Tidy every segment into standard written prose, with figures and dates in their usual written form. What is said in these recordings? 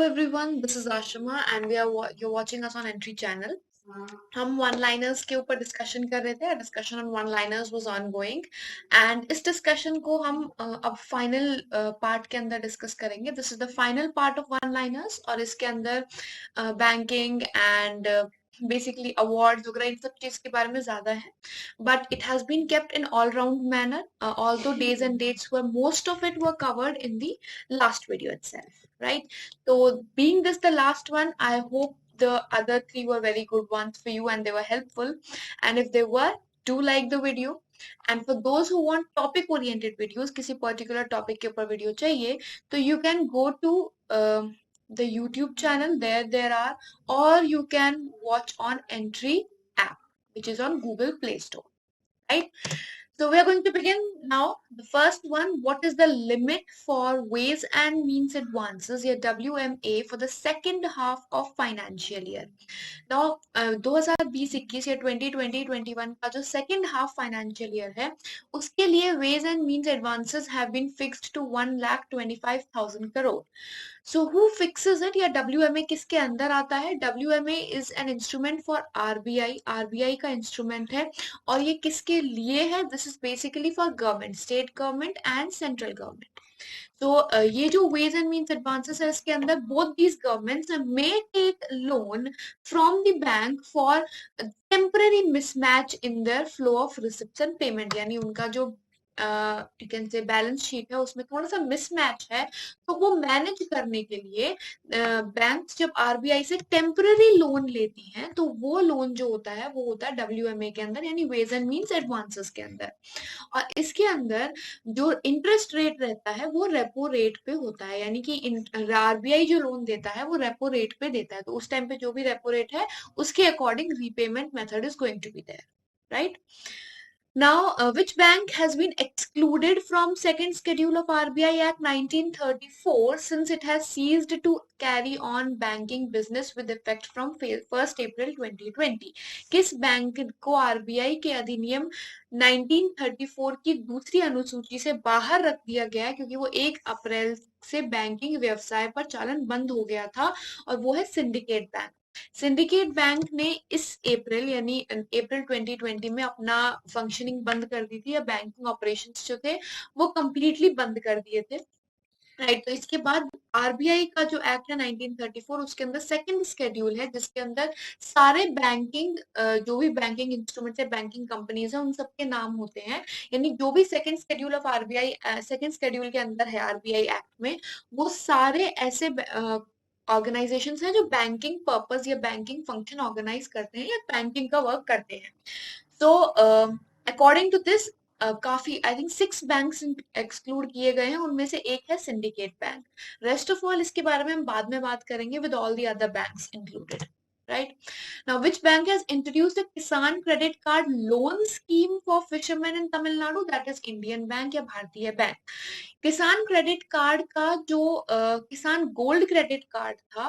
everyone, this is Ashima and you're watching us on Entry channel. हम one liners के ऊपर discussion कर रहे थे. Discussion on one liners was ongoing and इस डिस्कशन को हम अब फाइनल पार्ट के अंदर डिस्कस करेंगे. This is the final part of one liners और इसके अंदर बैंकिंग एंड बेसिकली अवार्ड्स वगैरह इन सब चीज के बारे में ज्यादा है. But it has been kept in all round manner. Although days and dates were most of it were covered in the last video itself, right? So being this the last one, I hope the other three were very good ones for you and they were helpful. And if they were, do like the video. And for those who want topic oriented videos, किसी particular topic के ऊपर video चाहिए, तो you can go to the YouTube channel. There are, or you can watch on Entry app, which is on Google Play Store, right? So we are going to begin now. The first one, what is the limit for ways and means advances, या WMA, for the second half of financial year? Now 2020-21 या 2020-21 का जो second half financial year है, उसके लिए ways and means advances have been fixed to 1,25,000 crore. So who fixes it, या WMA किसके अंदर आता है? WMA is an instrument for RBI. RBI का instrument है और ये किसके लिए है? This is basically for government, state government and central government. So ये जो ways and means advances है, इसके अंदर both these governments may take loan from the bank for temporary mismatch in their flow of receipts and payment. यानी उनका जो you can से balance sheet है उसमें थोड़ा सा मिसमैच है, तो वो मैनेज करने के लिए बैंक्स जब आरबीआई से टेम्पररी लोन लेती हैं तो वो लोन जो होता है वो होता है डब्ल्यूएमए के अंदर, यानी वेज एंड मींस एडवांसेस के अंदर. और इसके अंदर जो इंटरेस्ट रेट रहता है वो रेपो रेट पे होता है, यानी कि आरबीआई जो लोन देता है वो रेपो रेट पे देता है, तो उस टाइम पे जो भी रेपो रेट है उसके according repayment method is going to be there, right? Now, which bank has been excluded from second schedule of RBI Act 1934 since it has ceased to carry on banking business with effect from 1st April 2020? किस bank को RBI के अधिनियम 1934 की दूसरी अनुसूची से बाहर रख दिया गया है, क्योंकि वो 1 अप्रैल से बैंकिंग व्यवसाय पर चालन बंद हो गया था, और वो है सिंडिकेट बैंक. सिंडिकेट बैंक ने इस अप्रैल यानी अप्रैल 2020 में अपना फंक्शनिंग बंद कर दी थी, या बैंकिंग ऑपरेशंस जो थे वो कंप्लीटली बंद कर दिए थे, राइट? तो इसके बाद आरबीआई का जो एक्ट है 1934, उसके अंदर सेकंड शेड्यूल है जिसके अंदर सारे बैंकिंग जो भी बैंकिंग इंस्ट्रूमेंट्स है, बैंकिंग कंपनीज है, उन सबके नाम होते हैं. यानी जो भी second schedule of RBI, second schedule के अंदर है आरबीआई एक्ट में, वो सारे ऐसे ऑर्गेनाइजेशंस हैं जो बैंकिंग पर्पस या बैंकिंग फंक्शन ऑर्गेनाइज करते हैं या बैंकिंग का वर्क करते हैं. सो अकॉर्डिंग टू दिस काफी, आई थिंक 6 बैंक्स एक्सक्लूड किए गए हैं, उनमें से एक है syndicate bank. Rest of all इसके बारे में हम बाद में बात करेंगे with all the other banks included, right? Now, which bank has introduced a Kisan Credit Card loan scheme for fishermen in Tamil Nadu? That is Indian Bank या भारतीय बैंक. किसान क्रेडिट कार्ड का जो किसान गोल्ड क्रेडिट कार्ड था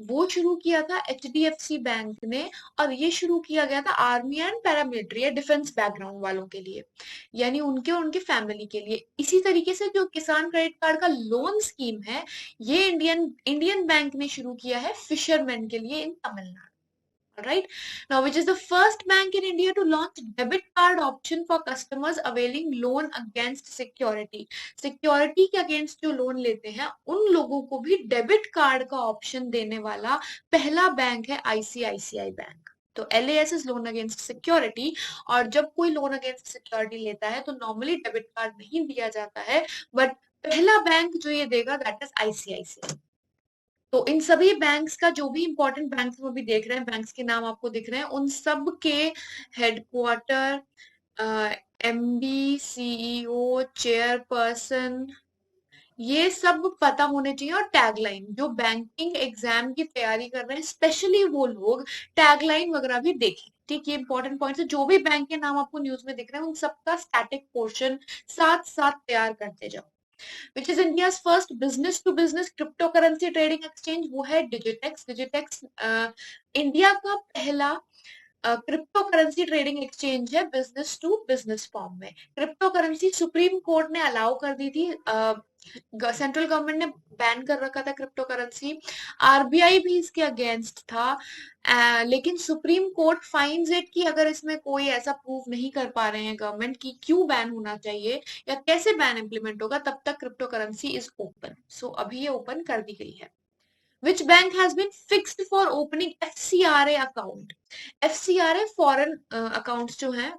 वो शुरू किया था एचडीएफसी बैंक ने, और ये शुरू किया गया था आर्मी एंड पैरामिलिट्री या डिफेंस बैकग्राउंड वालों के लिए, यानी उनके और उनके फैमिली के लिए. इसी तरीके से जो किसान क्रेडिट कार्ड का लोन स्कीम है ये इंडियन बैंक ने शुरू किया है फिशरमैन के लिए इन Tamil Nadu. Right now, which is the first bank in India to launch debit card option for customers availing loan against security? Security के अगेंस्ट जो लोन लेते हैं उन लोगों को भी डेबिट कार्ड का ऑप्शन देने वाला पहला बैंक है आईसीआईसीआई बैंक. तो LAS is loan against security, और जब कोई लोन अगेंस्ट सिक्योरिटी लेता है तो नॉर्मली डेबिट कार्ड नहीं दिया जाता है, बट पहला बैंक जो ये देगा दैट इज आईसीआईसीआई. तो इन सभी बैंक्स का जो भी इंपॉर्टेंट बैंक्स में भी देख रहे हैं, बैंक्स के नाम आपको दिख रहे हैं, उन सब के हेडक्वार्टर, एमडी, सीईओ, चेयरपर्सन, ये सब पता होने चाहिए. और टैगलाइन, जो बैंकिंग एग्जाम की तैयारी कर रहे हैं स्पेशली वो लोग टैगलाइन वगैरह भी देखें, ठीक? ये इंपॉर्टेंट पॉइंट है. जो भी बैंक के नाम आपको न्यूज में दिख रहे हैं उन सबका स्टैटिक पोर्शन साथ साथ तैयार करते जाओ. Which is India's first business to business cryptocurrency trading exchange? वो है डिजिटेक्स. डिजिटेक्स इंडिया का पहला क्रिप्टो करेंसी ट्रेडिंग एक्सचेंज है बिजनेस टू बिजनेस फॉर्म में। क्रिप्टो करेंसी सुप्रीम कोर्ट ने अलाउ कर दी थी, सेंट्रल गवर्नमेंट ने बैन कर रखा था क्रिप्टो करेंसी, आरबीआई भी इसके अगेंस्ट था। लेकिन सुप्रीम कोर्ट फाइंस इट कि अगर इसमें कोई ऐसा प्रूव नहीं कर पा रहे हैं गवर्नमेंट कि क्यों बैन होना चाहिए या कैसे बैन इंप्लीमेंट होगा, तब तक क्रिप्टो करेंसी इज ओपन। सो अभी ये ओपन कर दी गई है। Which bank has been fixed for opening FCRA account? FCRA foreign accounts जो हैं,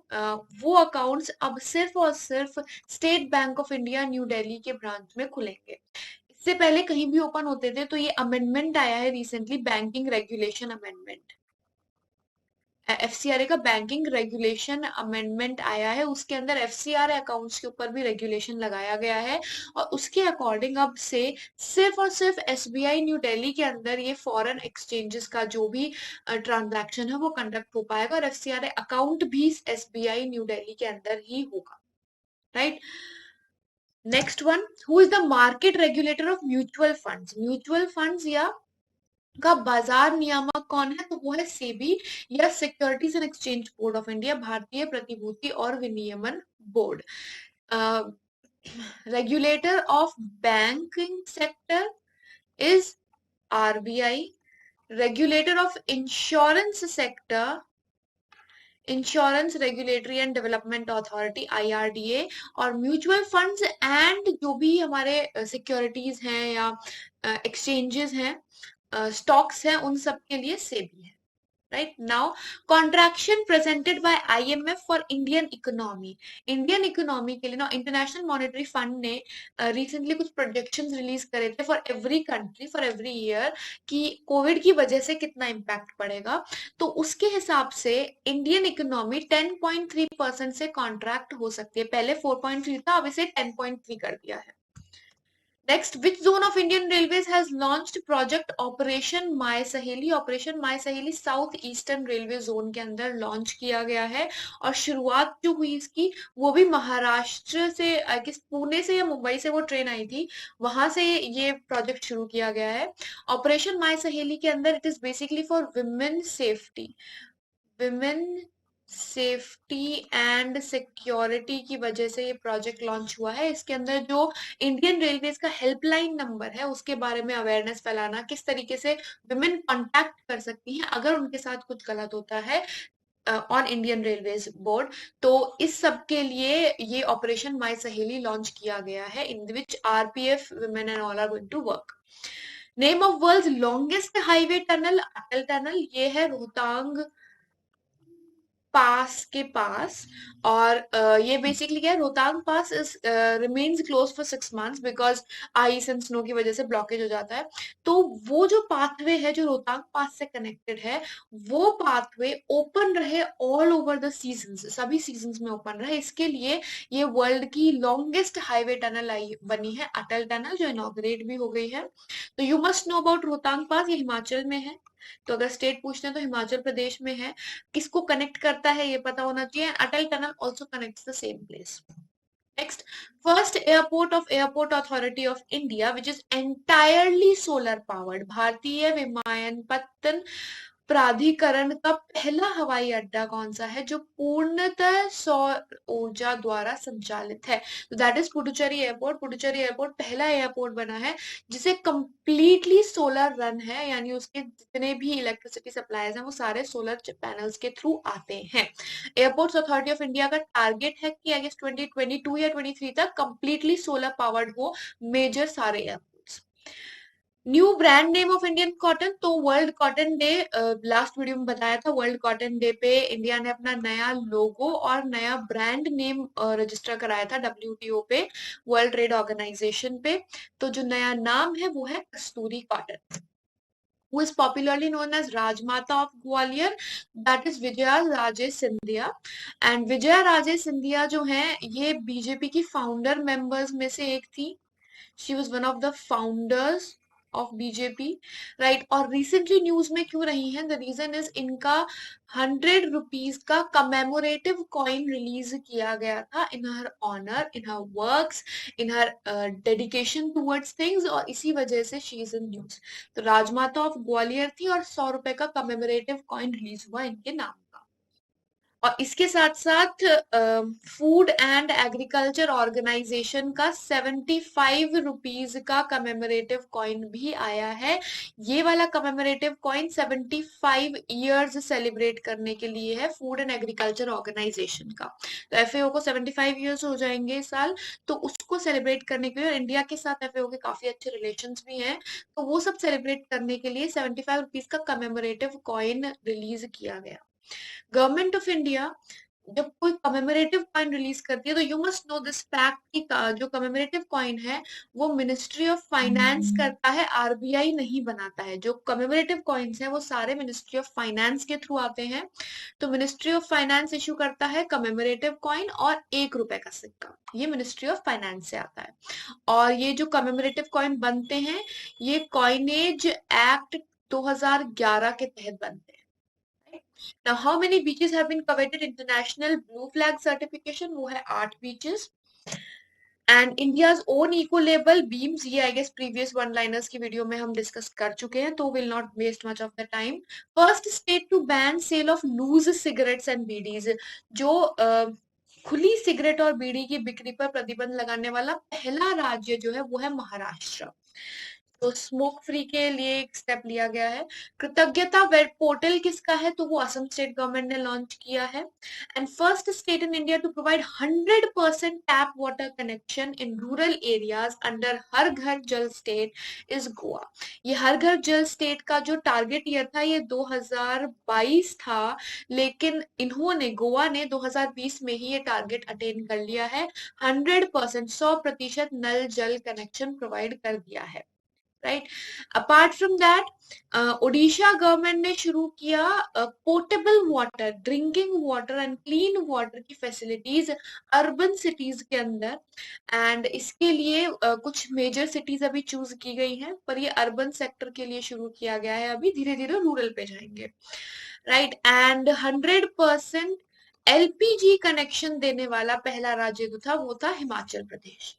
वो अकाउंट्स अब सिर्फ और सिर्फ state bank of India new Delhi के ब्रांच में खुलेंगे। इससे पहले कहीं भी ओपन होते थे। तो ये अमेंडमेंट आया है recently, banking regulation amendment. FCRA का बैंकिंग रेगुलेशन अमेंडमेंट आया है, उसके अंदर एफसीआरए अकाउंट्स के ऊपर भी रेगुलेशन लगाया गया है। और उसके अकॉर्डिंग अब से सिर्फ और सिर्फ एसबीआई न्यू दिल्ली के अंदर ये फॉरेन एक्सचेंजेस का जो भी ट्रांजैक्शन है वो कंडक्ट हो पाएगा, और एफसीआरए अकाउंट भी एसबीआई न्यू दिल्ली के अंदर ही होगा। Right, next one, who is the market regulator of mutual funds? Mutual funds या का बाजार नियामक कौन है? तो वो है सेबी या securities and exchange board of India, भारतीय प्रतिभूति और विनियमन board. Regulator of banking sector is RBI, regulator of insurance sector insurance regulatory and development authority IRDA, और म्यूचुअल फंड्स एंड जो भी हमारे सिक्योरिटीज हैं या एक्सचेंजेस हैं, स्टॉक्स हैं, उन सब के लिए सेबी है। Right now, contraction presented by IMF for Indian economy. Indian economy के लिए ना इंटरनेशनल मॉनेटरी फंड ने रिसेंटली कुछ प्रोजेक्शंस रिलीज करे थे for every country for every year कि कोविड की वजह से कितना इम्पैक्ट पड़ेगा। तो उसके हिसाब से इंडियन इकोनॉमी 10.3% से कॉन्ट्रैक्ट हो सकती है। पहले 4.3 था, अब इसे 10.3 कर दिया है। Next, which zone of Indian Railways has launched project Operation My Saheli? Operation My Saheli south eastern railway zone के अंदर लॉन्च किया गया है, और शुरुआत जो हुई इसकी वो भी महाराष्ट्र से, आई गेस पुणे से या मुंबई से वो ट्रेन आई थी, वहां से ये प्रोजेक्ट शुरू किया गया है। ऑपरेशन माई सहेली के अंदर it is basically for women safety and security की वजह से ये प्रोजेक्ट लॉन्च हुआ है। इसके अंदर जो इंडियन रेलवेज का हेल्पलाइन नंबर है उसके बारे में अवेयरनेस फैलाना, किस तरीके से विमेन कांटेक्ट कर सकती हैं अगर उनके साथ कुछ गलत होता है ऑन इंडियन रेलवेज बोर्ड। तो इस सब के लिए ये ऑपरेशन माई सहेली लॉन्च किया गया है, in which RPF women and all are going to work. Name of world's longest highway tunnel, Atal tunnel, ये है रोहतांग पास के पास। और ये बेसिकली क्या है, Rohtang pass is remains close for 6 months because ice and snow की वजह से ब्लॉकेज हो जाता है। तो वो जो पाथवे है जो रोहतांग पास से कनेक्टेड है, वो पाथवे ओपन रहे ऑल ओवर द सीजन्स, सभी सीजन्स में ओपन रहे, इसके लिए ये वर्ल्ड की लॉन्गेस्ट हाईवे टनल आई बनी है, अटल टनल, जो इनॉग्रेट भी हो गई है। तो you must know about Rohtang pass, ये हिमाचल में है। तो अगर स्टेट पूछते हैं तो हिमाचल प्रदेश में है। किसको कनेक्ट करता है ये पता होना चाहिए। Atal tunnel also connects the same place. Next, first airport authority of India, which is entirely solar powered. भारतीय विमानपत्तन प्राधिकरण का पहला हवाई अड्डा कौन सा है जो पूर्णतः सौर ऊर्जा द्वारा संचालित है? तो that is Puducherry airport. Puducherry airport पहला एयरपोर्ट बना है जिसे कंप्लीटली सोलर रन है, यानी उसके जितने भी इलेक्ट्रिसिटी सप्लाईज हैं वो सारे सोलर पैनल्स के थ्रू आते हैं। एयरपोर्ट्स अथॉरिटी ऑफ इंडिया का टारगेट है कि आई गेस 2022 या 23 तक कंप्लीटली सोलर पावर्ड हो मेजर सारे airports. New brand name of Indian cotton, तो world cotton day, last video में बताया था, वर्ल्ड कॉटन डे पे इंडिया ने अपना नया लोगो और नया ब्रांड नेम रजिस्टर कराया था WTO पे, वर्ल्ड ट्रेड ऑर्गेनाइजेशन पे। तो जो नया नाम है वो है कस्तूरी cotton. who is popularly known as Rajmata of Gwalior, that is Vijaya Raje Scindia। and Vijaya Raje Scindia जो है ये बीजेपी की फाउंडर मेंबर्स में से एक थी। she was one of the founders of BJP, right. और रिसेंटली न्यूज में क्यों रही है? द रीजन इज इनका 100 रुपीज का कमेमोरेटिव कॉइन रिलीज किया गया था इन हर ऑनर, इन हर वर्क्स, इन हर डेडिकेशन टूवर्ड्स थिंग्स, और इसी वजह से शी इज इन न्यूज। तो राजमाता ऑफ ग्वालियर थी और 100 रुपए का कमेमोरेटिव कॉइन रिलीज हुआ इनके नाम का। और इसके साथ साथ फूड एंड एग्रीकल्चर ऑर्गेनाइजेशन का 75 रुपीज का कमेमोरेटिव कॉइन भी आया है। ये वाला कमेमोरेटिव कॉइन 75 ईयर्स सेलिब्रेट करने के लिए है फूड एंड एग्रीकल्चर ऑर्गेनाइजेशन का। तो एफएओ को 75 ईयर्स हो जाएंगे इस साल, तो उसको सेलिब्रेट करने के लिए, और इंडिया के साथ एफएओ के काफी अच्छे रिलेशंस भी हैं, तो वो सब सेलिब्रेट करने के लिए 75 रुपीज का कमेमोरेटिव कॉइन रिलीज किया गया। गवर्नमेंट ऑफ इंडिया जब कोई कमेमोरेटिव कॉइन रिलीज करती है, तो you must no this fact कि जो कमेमोरेटिव कॉइन है वो मिनिस्ट्री ऑफ फाइनेंस करता है, आरबीआई नहीं बनाता है। जो कमेमोरेटिव कॉइन्स है वो सारे मिनिस्ट्री ऑफ फाइनेंस के थ्रू आते हैं। तो मिनिस्ट्री ऑफ फाइनेंस इशू करता है कमेमोरेटिव कॉइन और 1 रुपए का सिक्का, ये मिनिस्ट्री ऑफ फाइनेंस से आता है। और ये जो कमेमोरेटिव कॉइन बनते हैं, ये कॉइनेज एक्ट 2011 के तहत बनते हैं। Now, how many beaches have been coveted international blue flag certification? वो है 8 beaches. And India's own eco label beams, ये I guess previous one liners की वीडियो में हम डिस्कस कर चुके हैं, तो will not waste much of the time. First state to ban sale of loose cigarettes and bidis, जो खुली सिगरेट और बीड़ी की बिक्री पर प्रतिबंध लगाने वाला पहला राज्य जो है वो है महाराष्ट्र। तो स्मोक फ्री के लिए एक स्टेप लिया गया है। कृतज्ञता वेब पोर्टल किसका है? तो वो असम स्टेट गवर्नमेंट ने लॉन्च किया है। And first state in India to provide 100% tap water connection in rural areas under Har Ghar Jal state is Goa. ये हर घर जल स्टेट का जो टारगेट ईयर था ये 2022 था, लेकिन इन्होंने, गोवा ने 2020 में ही ये टारगेट अटेन कर लिया है। 100%, 100% नल जल कनेक्शन प्रोवाइड कर दिया है। Right. Apart from that, Odisha government ने शुरू किया portable water, drinking water and clean water की फैसिलिटीज अर्बन सिटीज के अंदर। एंड इसके लिए कुछ मेजर सिटीज अभी चूज की गई हैं, पर ये अर्बन सेक्टर के लिए शुरू किया गया है, अभी धीरे धीरे रूरल पे जाएंगे। राइट। एंड 100% एलपीजी कनेक्शन देने वाला पहला राज्य जो था वो था Himachal Pradesh.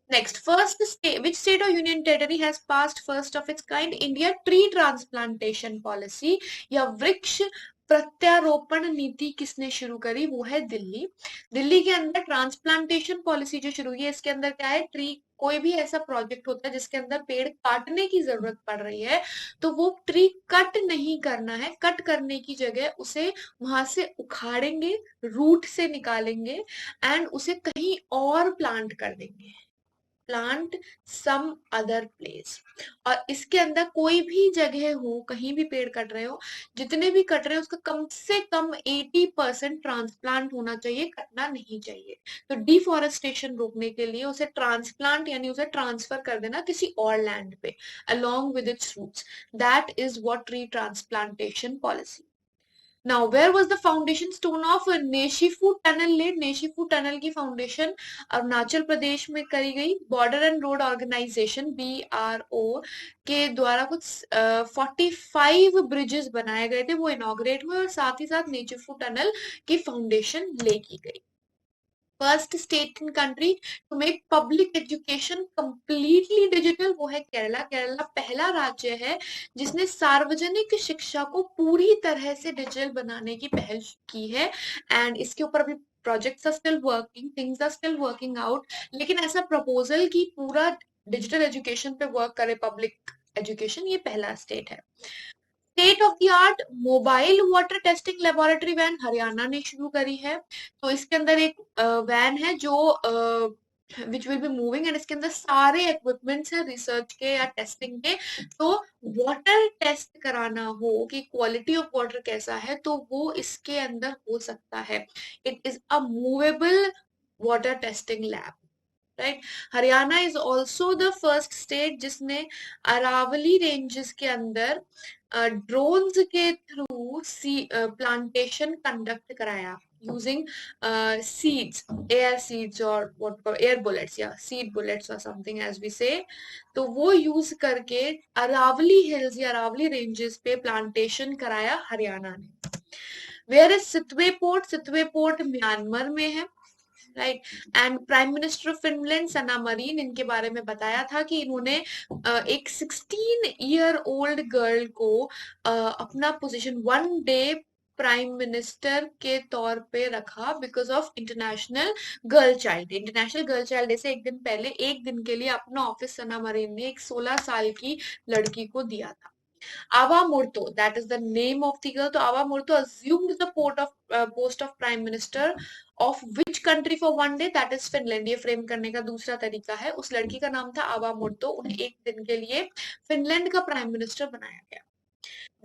Next, first state, which state or union territory has passed first of its kind India tree transplantation policy, या वृक्ष प्रत्यारोपण नीति किसने शुरू करी? वो है दिल्ली। दिल्ली के अंदर ट्रांसप्लांटेशन पॉलिसी जो शुरू हुई है, इसके अंदर क्या है, ट्री, कोई भी ऐसा प्रोजेक्ट होता है जिसके अंदर पेड़ काटने की जरूरत पड़ रही है, तो वो ट्री कट नहीं करना है, कट करने की जगह उसे वहां से उखाड़ेंगे, रूट से निकालेंगे एंड उसे कहीं और प्लांट कर देंगे, प्लांट सम अदर प्लेस। और इसके अंदर कोई भी जगह हो, कहीं भी पेड़ कट रहे हो, जितने भी कट रहे हो उसका कम से कम 80% ट्रांसप्लांट होना चाहिए, कटना नहीं चाहिए। तो डिफॉरेस्टेशन रोकने के लिए उसे ट्रांसप्लांट यानी उसे ट्रांसफर कर देना किसी और लैंड पे along with its roots. That is what tree transplantation policy. Now, where was the foundation stone of Nechiphu tunnel laid? Nechiphu tunnel की फाउंडेशन अरुणाचल प्रदेश में करी गई। Border and road organisation BRO के द्वारा कुछ 45 ब्रिजेस बनाए गए थे, वो इनॉग्रेट हुए, और साथ ही साथ नेशिफू टनल की फाउंडेशन ले की गई। First state in country to make public education completely digital, वो है केरला। केरला पहला राज्य है जिसने सार्वजनिक शिक्षा को पूरी तरह से डिजिटल बनाने की पहल की है। एंड इसके ऊपर अभी projects are still working, things are still working out, लेकिन ऐसा प्रपोजल की पूरा डिजिटल एजुकेशन पे वर्क करे पब्लिक एजुकेशन, ये पहला स्टेट है। State of the art mobile water testing laboratory van Haryana ने शुरू करी है। तो इसके अंदर एक वैन है जो which will be moving, and इसके अंदर सारे इक्विपमेंट्स हैं रिसर्च के या टेस्टिंग के। तो वाटर टेस्ट कराना हो कि क्वालिटी ऑफ वाटर कैसा है, तो वो इसके अंदर हो सकता है। It is a movable water testing lab. Right. Haryana is also the first state जिसने अरावली रेंजेस के अंदर ड्रोन्स के थ्रू प्लांटेशन कंडक्ट कराया यूजिंग सीड्स, एयर सीड्स और व्हाट एयर बुलेट्स या सीड बुलेट्स और समथिंग एज वी से। तो वो यूज करके अरावली हिल्स या अरावली रेंजेस पे प्लांटेशन कराया हरियाणा ने। Where is Sittwe port? Sittwe port Myanmar में है। Right. And prime minister of Finland Sanna Marin, इनके बारे में बताया था कि इन्होंने एक 16 ईयर ओल्ड गर्ल को अपना पोजीशन 1 डे प्राइम मिनिस्टर के तौर पे रखा because of international girl child day. International girl child day से एक दिन पहले एक दिन के लिए अपना ऑफिस सना मरीन ने एक 16 साल की लड़की को दिया था। Ava Murto, that is the name of the girl. तो Ava Murto assumed the post of prime minister of which country for one day? That is Finland. ये फ्रेम करने का दूसरा तरीका है। उस लड़की का नाम था आवा मुर्तो। उन्हें एक दिन के लिए फिनलैंड का प्राइम मिनिस्टर बनाया गया।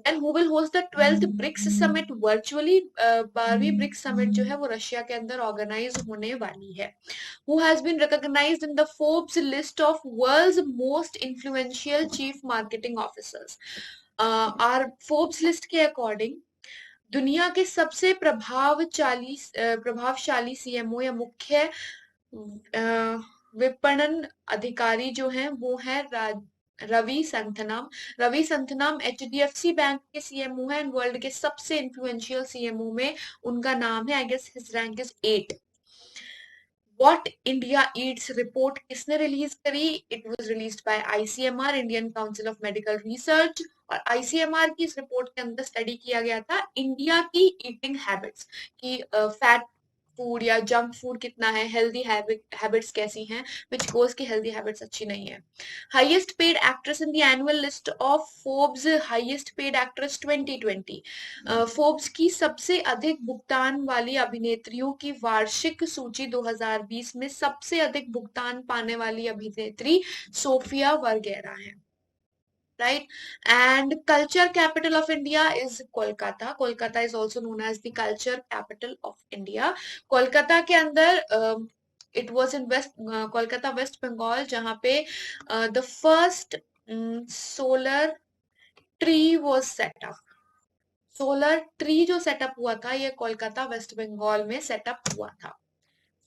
And who will host the 12th BRICS summit virtually? 12वीं ब्रिक्स समिट जो है वो रशिया के अंदर ऑर्गेनाइज होने वाली है। Who has been recognized in the Forbes list of world's most influential chief marketing officers? आर फोर्ब्स लिस्ट के अकॉर्डिंग दुनिया के सबसे प्रभावशाली सीएमओ या मुख्य विपणन अधिकारी जो हैं वो है रवि संथनाम। रवि संथनाम एचडीएफसी बैंक के सीएमओ हैं। वर्ल्ड के सबसे इन्फ्लुएंशियल सीएमओ में उनका नाम है। I guess his rank is 8। What India Eats report किसने रिलीज करी? It was released by ICMR, Indian council of medical research. और आईसीएमआर की इस रिपोर्ट के अंदर स्टडी किया गया था इंडिया की ईटिंग हैबिट्स की, फैट फूड या जंक फूड कितना है, हेल्दी हैबिट्स कैसी हैं, विच गोज की हेल्दी हैबिट्स अच्छी नहीं है। Highest paid actress in the annual list of Forbes highest paid actress 2020। Forbes की सबसे अधिक भुगतान वाली अभिनेत्रियों की वार्षिक सूची 2020 में सबसे अधिक भुगतान पाने वाली अभिनेत्री सोफिया वर्गेरा है। right? And culture capital of India is Kolkata. Kolkata is also known as the culture capital of India. Kolkata के अंदर it was in Kolkata West Bengal, जहां पे the first solar tree was set up. Solar tree जो setup हुआ था ये कोलकाता वेस्ट बंगाल में setup हुआ था।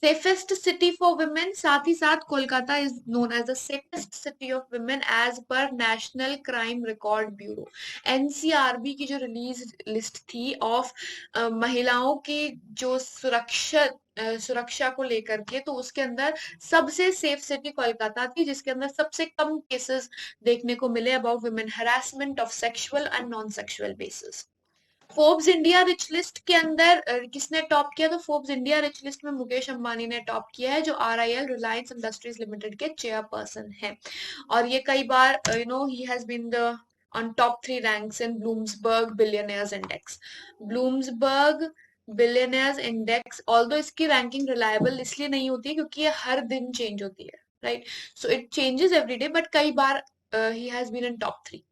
सेफेस्ट सिटी फॉर वुमेन, साथ ही साथ Kolkata is known as the safest city of women as per national crime record bureau. NCRB की जो रिलीज लिस्ट थी ऑफ महिलाओं की जो सुरक्षा को लेकर के, तो उसके अंदर सबसे सेफ सिटी कोलकाता थी, जिसके अंदर सबसे कम केसेस देखने को मिले about women harassment of sexual and non sexual basis. Forbes India rich list के अंदर किसने टॉप किया? तो फोर्ब्स इंडिया रिच लिस्ट में मुकेश अंबानी ने टॉप किया है, जो आरआईएल रिलायंस इंडस्ट्रीज लिमिटेड के चेयरपर्सन हैं। और ये कई बार ही has been the on top 3 ranks in Bloomberg billionaires index. Bloomberg billionaires index, although इसकी रैंकिंग रिलायबल इसलिए नहीं होती है क्योंकि ये हर दिन चेंज होती है, right? So it changes every day, but कई बार ही has been in top 3।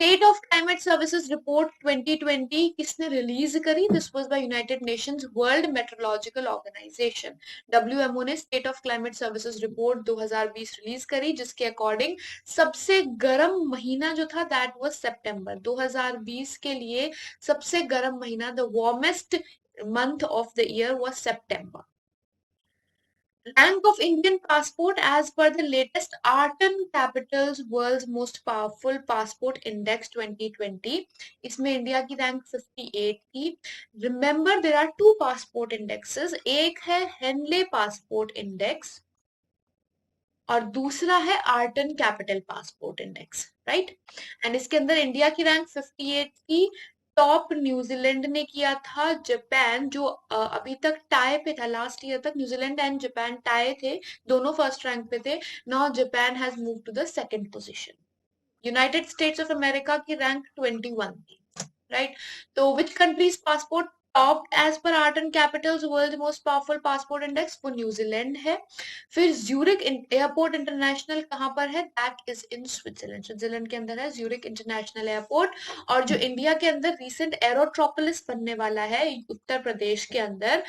State of climate services report 2020 किसने रिलीज करी? This was by United Nations World Meteorological Organization. WMO ने state of climate services report 2020 release करी, जिसके according सबसे गर्म महीना जो था दैट वाज सितंबर। 2020 के लिए सबसे गर्म महीना, the warmest month of the year was September. Rank of Indian passport as per the latest Art and Capital's World's Most Powerful Passport Index 2020. इसमें इंडिया की रैंक 58 थी। Remember there are two passport indexes, एक है Henley passport index और दूसरा है art and capital passport index, right? And इसके अंदर इंडिया की रैंक 58 थी। टॉप न्यूजीलैंड ने किया था, जापान जो अभी तक टाई पे था, लास्ट ईयर तक न्यूजीलैंड एंड जापान टाई थे, दोनों फर्स्ट रैंक पे थे। Now Japan has move to the second position. United States of America की रैंक 21 थी, राइट? तो which countries passport top as per art and capitals world most powerful passport index? वो New Zealand है। फिर Zurich airport international कहां पर है? That is in Switzerland. Switzerland के अंदर है ज्यूरिक इंटरनेशनल एयरपोर्ट। और जो इंडिया के अंदर रिसेंट एरोट्रोपोलिस बनने वाला है उत्तर प्रदेश के अंदर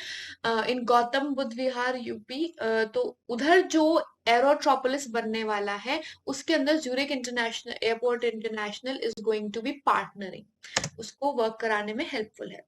इन गौतम बुद्ध विहार यूपी, तो उधर जो एरोट्रोपोलिस बनने वाला है उसके अंदर Zurich international airport international is going to be partnering, उसको वर्क कराने में हेल्पफुल है।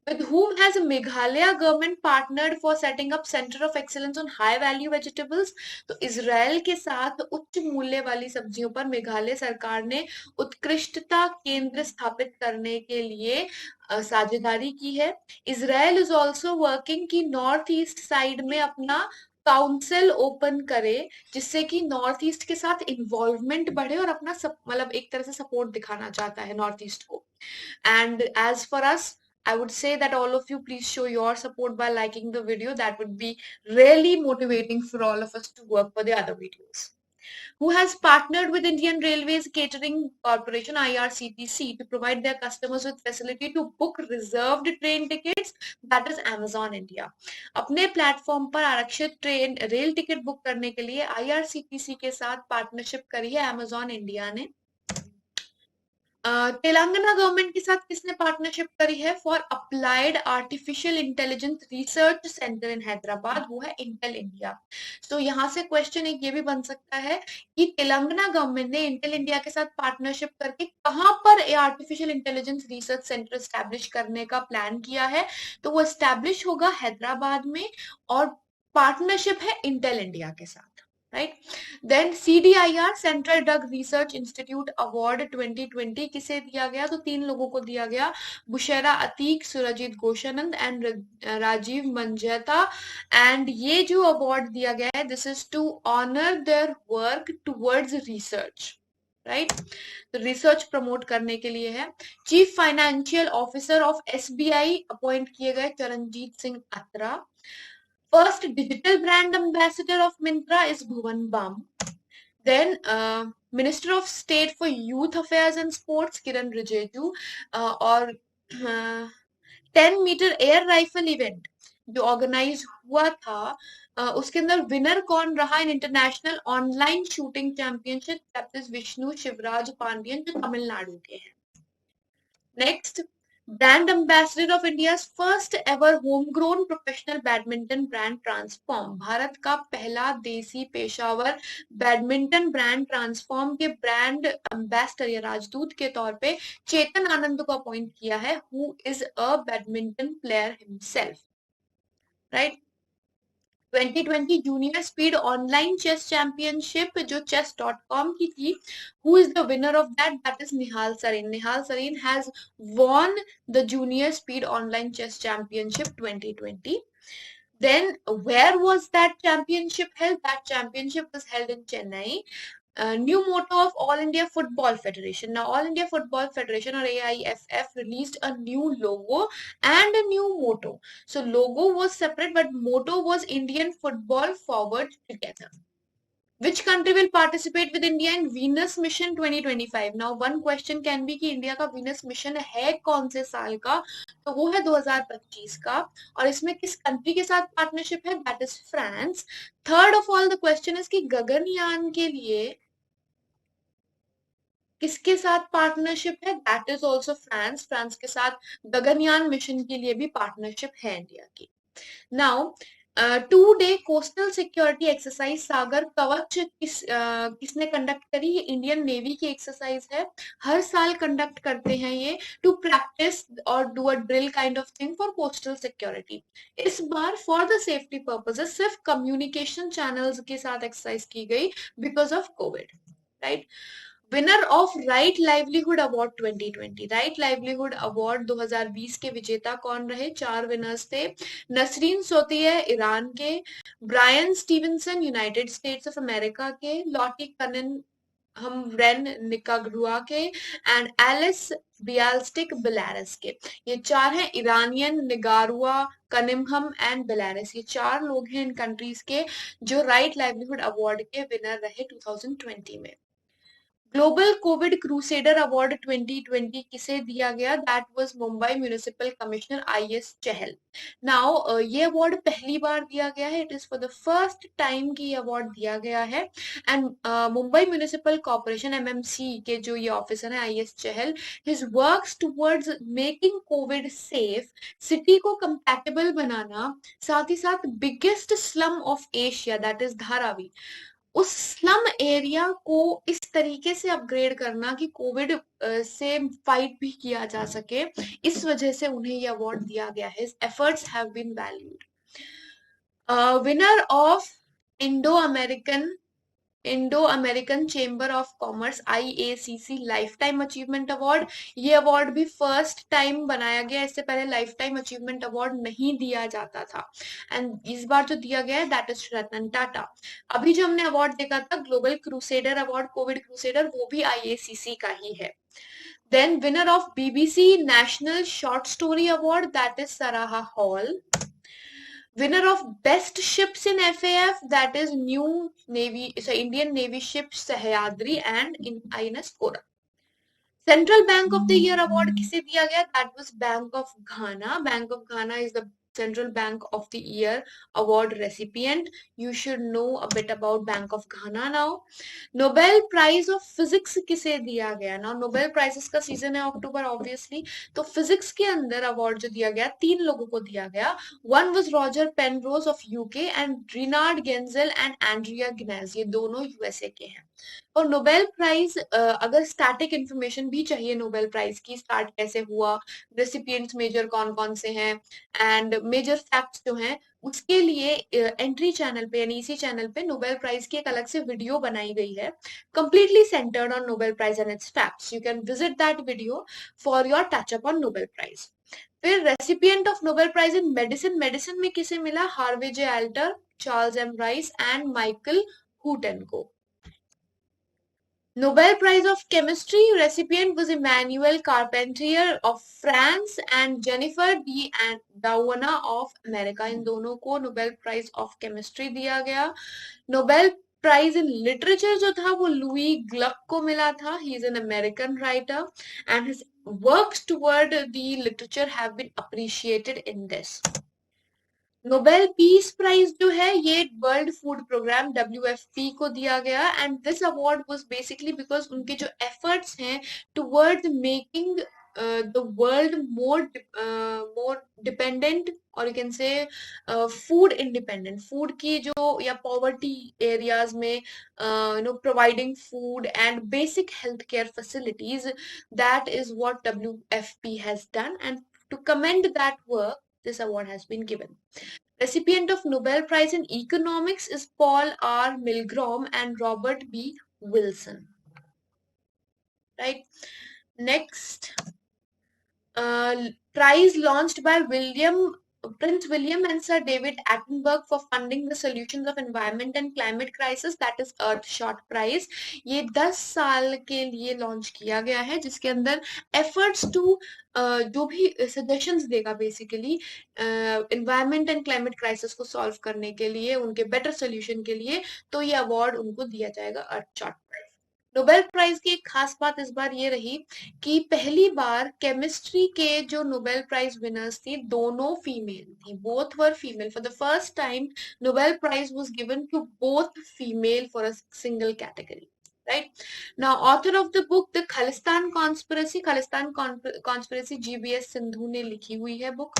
With whom has Meghalaya government partnered for setting up Center of Excellence on High Value Vegetables? तो इजराइल के साथ उच्च मूल्य वाली सब्जियों पर मेघालय सरकार ने उत्कृष्टता केंद्र स्थापित करने के लिए साझेदारी की है। इजराइल इज ऑल्सो वर्किंग की नॉर्थ ईस्ट साइड में अपना काउंसिल ओपन करे, जिससे कि नॉर्थ ईस्ट के साथ इन्वॉल्वमेंट बढ़े और अपना मतलब एक तरह से सपोर्ट दिखाना चाहता है नॉर्थ ईस्ट को। And as for us I would say that all of you please show your support by liking the video. That would be really motivating for all of us to work for the other videos. Who has partnered with Indian Railways Catering Corporation IRCTC to provide their customers with facility to book reserved train tickets, that is Amazon India. अपने platform पर आरक्षित train rail ticket book करने के लिए IRCTC के साथ partnership करी है Amazon इंडिया ने. तेलंगाना गवर्नमेंट के साथ किसने पार्टनरशिप करी है for applied artificial intelligence research centre in Hyderabad, वो है इंटेल इंडिया. तो यहाँ से क्वेश्चन एक ये भी बन सकता है कि तेलंगाना गवर्नमेंट ने इंटेल इंडिया के साथ पार्टनरशिप करके कहां पर artificial intelligence research centre establish करने का प्लान किया है. तो वो एस्टैब्लिश होगा हैदराबाद में और पार्टनरशिप है इंटेल इंडिया के साथ. Right. Then CDIR central drug research institute award 2020 किसे दिया गया. तो 3 लोगों को दिया गया, बुशैरा अतीक, सुरजीत घोषानंद एंड राजीव मंजेता. एंड ये जो अवार्ड दिया गया है, this is to honour their work towards research. Right. तो रिसर्च प्रमोट करने के लिए है. Chief financial officer of SBI appoint किए गए Charanjit Singh अत्रा. First digital brand ambassador of Myntra is Bhuvan Bam. Then Minister of State for Youth Affairs and Sports Kiran Rijiju. और 10 metre air rifle event जो organise हुआ था, उसके अंदर winner कौन रहा in international online shooting championship, that is Vishnu Shivraj Pandian जो तमिलनाडु के हैं. Next, brand ambassador of India's first ever homegrown professional badminton brand Transform. Bharat का पहला देसी पेशावर बैडमिंटन ब्रांड ट्रांसफॉर्म के ब्रांड एम्बेसडर या राजदूत के तौर पे चेतन आनंद को अपॉइंट किया है, who is a badminton player himself. Right. 2020 junior speed online chess championship जो chess.com की थी, who is the winner of that? That is Nihal Sarin. Nihal Sarin has won the junior speed online chess championship 2020. Then where was that championship held? That championship was held in Chennai. New motto of All India Football Federation. Now All India Football Federation or AIFF released a new logo and a new motto. So logo was separate but motto was Indian football forward together. Which country will participate with India in Venus Mission 2025? Now one question can be कि India का Venus Mission है कौन से साल का. तो वो है 2025 का. और इसमें किस कंट्री के साथ पार्टनरशिप है? That is France. Third of all the question is कि गगनयान के लिए किसके साथ पार्टनरशिप है? That is also France. France के साथ गगनयान मिशन के लिए भी पार्टनरशिप है इंडिया की. Now 2-day coastal security exercise Sagar Kavach किसने कंडक्ट करी? ये इंडियन नेवी की एक्सरसाइज है, हर साल कंडक्ट करते हैं ये टू प्रैक्टिस और do a drill kind of thing for coastal security. इस बार फॉर द सेफ्टी पर्पसेस सिर्फ कम्युनिकेशन चैनल्स के साथ एक्सरसाइज की गई because of Covid. Right. Winner of right livelihood award 2020. Right livelihood award 2020 के विजेता कौन रहे? 4 विनर्स थे. नसरीन सोतिया ईरान के, Bryan Stevenson United States of America के, लॉटी कनन हमरेन निकाग्रुआ के एंड एलिस बियालस्टिक बेलारस के. ये 4 हैं, ईरानियन, निगारुआ, कनिमहम एंड बेलारस. ये 4 लोग हैं इन कंट्रीज के जो राइट लाइवलीहुड अवार्ड के विनर रहे 2020 में. ग्लोबल कोविड क्रूसेडर अवार्ड 2020 किसे दिया गया? That was Mumbai municipal commissioner IS Chahal. Now ये अवार्ड पहली बार दिया गया है, it is for the first time की ये अवार्ड दिया गया है. And Mumbai municipal corporation MMC के जो ये ऑफिसर है IS Chahal, his works towards making Covid safe, city को कंपैटिबल बनाना, साथ ही साथ biggest slum of Asia that is Dharavi, उस स्लम एरिया को इस तरीके से अपग्रेड करना कि कोविड से फाइट भी किया जा सके. इस वजह से उन्हें ये अवार्ड दिया गया है. Efforts have been valued. Winner of Indo American Indo American chamber of commerce IACC life time achievement award. ये अवार्ड भी फर्स्ट टाइम बनाया गया, इससे पहले लाइफ टाइम अचीवमेंट अवार्ड नहीं दिया जाता था, एंड इस बार जो दिया गया है दैट इज रतन टाटा। अभी जो हमने अवार्ड देखा था global crusader award, Covid crusader, वो भी IACC का ही है। Then winner of BBC national short story award that is Sarah Hall. Winner of Best Ships in FAF, that is New Navy, so Indian Navy ship Sahyadri and in INS Kora. Central Bank of the Year award किसे दिया गया? That was Bank of Ghana. Bank of Ghana is the Central Bank of the Year award recipient. You should know a bit about Bank of Ghana now. Nobel Prize of Physics किसे दिया गया? Now Nobel Prizes का season है अक्टूबर obviously, तो physics के अंदर award जो दिया गया 3 लोगों को दिया गया। One was Roger Penrose of UK and Reinhard Genzel and Andrea गिनेज, ये दोनों USA के हैं। और नोबेल प्राइज अगर स्टैटिक इंफॉर्मेशन भी चाहिए नोबेल प्राइज की, स्टार्ट कैसे हुआ, रेसिपिएंट्स मेजर कौन कौन से हैं एंड मेजर फैक्ट्स जो हैं, उसके लिए एंट्री चैनल पे यानी इसी चैनल पे नोबेल प्राइज की एक अलग से वीडियो बनाई गई है, completely centred on Nobel prize and its facts. You can visit that video for your touch up on Nobel prize. फिर recipient of Nobel prize in medicine, medicine में किसे मिला? Harvey J Alter, Charles M Rice and Michael Houghton. Nobel Prize of Chemistry recipient was Emmanuel Carpentier of France and Jennifer D. Doudna of America. इन दोनों को Nobel Prize of Chemistry दिया गया। Nobel Prize in Literature जो था वो Louis Glück को मिला था। He is an American writer and his works toward the literature have been appreciated in this. Nobel peace prize जो है ये वर्ल्ड फूड प्रोग्राम WFP को दिया गया, and this award was basically because उनके जो एफर्ट्स हैं toward making the world more dependent, और you can say food independent, food की जो या पॉवर्टी एरियाज में you know providing food and basic health care facilities, that is what WFP has done, and to commend that work this award has been given. Recipient of Nobel Prize in Economics is Paul R. Milgrom and Robert B. Wilson. Right. Next, prize launched by Prince William and Sir David Attenborough for funding the solutions of environment and climate crisis, that is Earthshot Prize. ये 10 साल के लिए launch किया गया है, जिसके अंदर efforts to जो भी सजेशंस देगा basically environment and climate crisis को सॉल्व करने के लिए, उनके बेटर सोल्यूशन के लिए, तो ये अवार्ड उनको दिया जाएगा अर्थशॉट प्राइज। नोबेल प्राइज की एक खास बात इस बार ये रही कि पहली बार केमिस्ट्री के जो नोबेल प्राइज विनर्स थी दोनों फीमेल थी, both were female. For the first time Nobel prize was given to both female for a single category. Right now, author of the book The Khalistan Conspiracy, Khalistan Conspiracy GBS Sindhu ने लिखी हुई है book.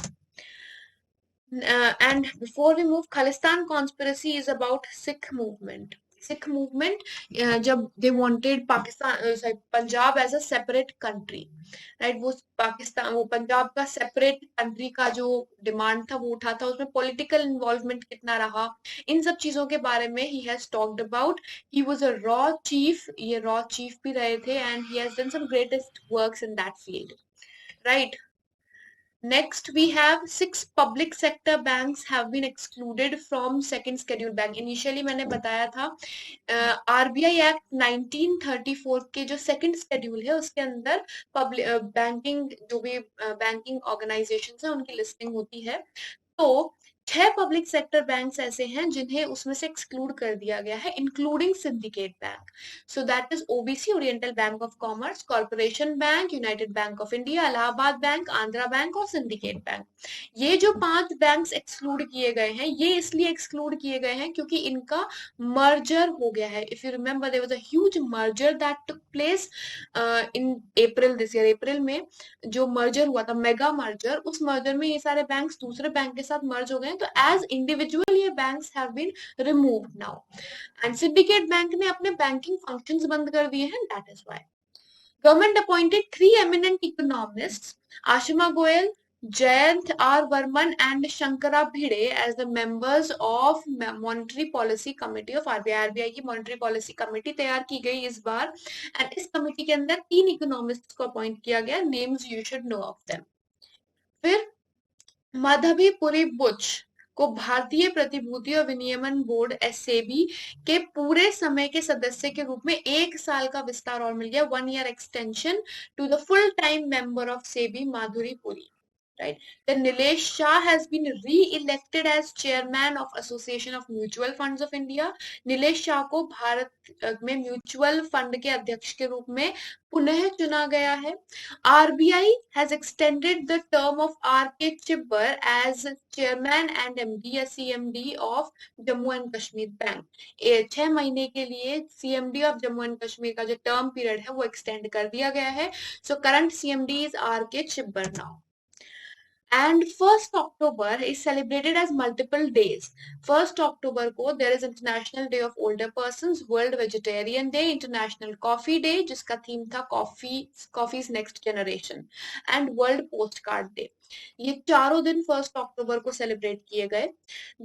And before we move, Khalistan Conspiracy is about Sikh movement. Sikh movement जब they wanted Pakistan Punjab as a separate country, right, वो पाकिस्तान वो पंजाब का separate country का जो डिमांड था वो उठा था, उसमें पॉलिटिकल इन्वॉल्वमेंट कितना रहा, इन सब चीजों के बारे में he has talked about. He was a रॉ चीफ, ये रॉ चीफ भी रहे थे, and he has done some greatest works in that field, right. Next, we have 6 public sector banks have been excluded from second schedule bank. Initially मैंने बताया था RBI Act 1934 के जो सेकंड शेड्यूल है उसके अंदर पब्लिक बैंकिंग जो भी बैंकिंग ऑर्गेनाइजेशंस है उनकी लिस्टिंग होती है, तो 6 पब्लिक सेक्टर बैंक्स ऐसे हैं जिन्हें उसमें से एक्सक्लूड कर दिया गया है, including syndicate bank. So that is OBC, oriental bank of commerce, corporation bank, United bank of India, Allahabad bank, Andhra bank और सिंडिकेट बैंक। ये जो 5 बैंक्स एक्सक्लूड किए गए हैं, ये इसलिए एक्सक्लूड किए गए हैं क्योंकि इनका मर्जर हो गया है। If you remember there was a huge merger that took place in April this year, April में जो मर्जर हुआ था, मेगा मर्जर, उस मर्जर में ये सारे बैंक्स दूसरे बैंक के साथ मर्ज हो गए, तो एज इंडिविजुअल ये banks have been removed now, and syndicate bank ने अपने बैंकिंग फंक्शंस बंद कर दिए हैं, that is why. Government appointed 3 eminent economists, Ashima Goel, Jayant R. Varman and Shankara Bhide as the members of Monetary Policy Committee of RBI. RBI की monetary policy committee तैयार की गई इस बार, एंड इस कमेटी के अंदर 3 इकोनॉमिस्ट्स को appoint किया गया. Names you should know of them. फिर माधवीपुरी बुच को भारतीय प्रतिभूति और विनियमन बोर्ड एससेबी के पूरे समय के सदस्य के रूप में 1 साल का विस्तार और मिल गया. 1 year extension to the full time member of SEBI Madhuri Puri. Right. Then Nilesh Shah has been re-elected as chairman of Association of Mutual Funds of India. Nilesh Shah को भारत में म्यूचुअल फंड के अध्यक्ष के रूप में पुनः चुना गया है. RBI has extended the term of R.K. Chibbar as chairman and MD या CMD of Jammu and Kashmir Bank. 6 महीने के लिए CMD of Jammu and Kashmir का जो टर्म पीरियड है वो एक्सटेंड कर दिया गया है. So current CMD is R.K. Chibbar now. And 1st October is celebrated as multiple days. 1st October को there is International Day of Older Persons, World Vegetarian Day, International Coffee Day जिसका theme था Coffee's Next Generation, and World Postcard Day. ये चारों दिन 1st October को celebrate किए गए.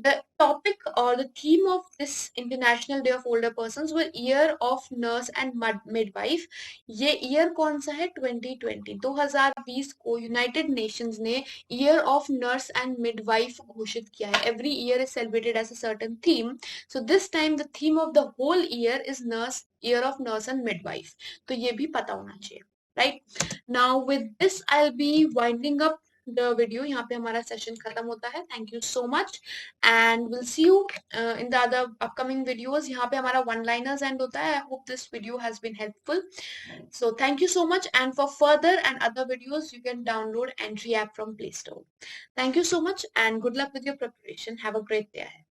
The topic or the theme of this International Day of Older Persons was Year of Nurse and Midwife. ये year कौन सा है? 2020. 2020 को यूनाइटेड नेशंस ने year of nurse and midwife घोषित किया है. Every year is celebrated as a certain theme. So this time the theme of the whole year is nurse, year of nurse and midwife. तो ये भी पता होना चाहिए. Right now with this I will be winding up the video. यहाँ पे हमारा session खत्म होता है. Thank you so much and will see you in the other upcoming videos. यहाँ पे हमारा वन लाइनर्स एंड होता है. I hope this video has been helpful. So thank you so much, and for further and other videos you can download Entry app from Play Store. Thank you so much and good luck with your preparation. Have a great day ahead.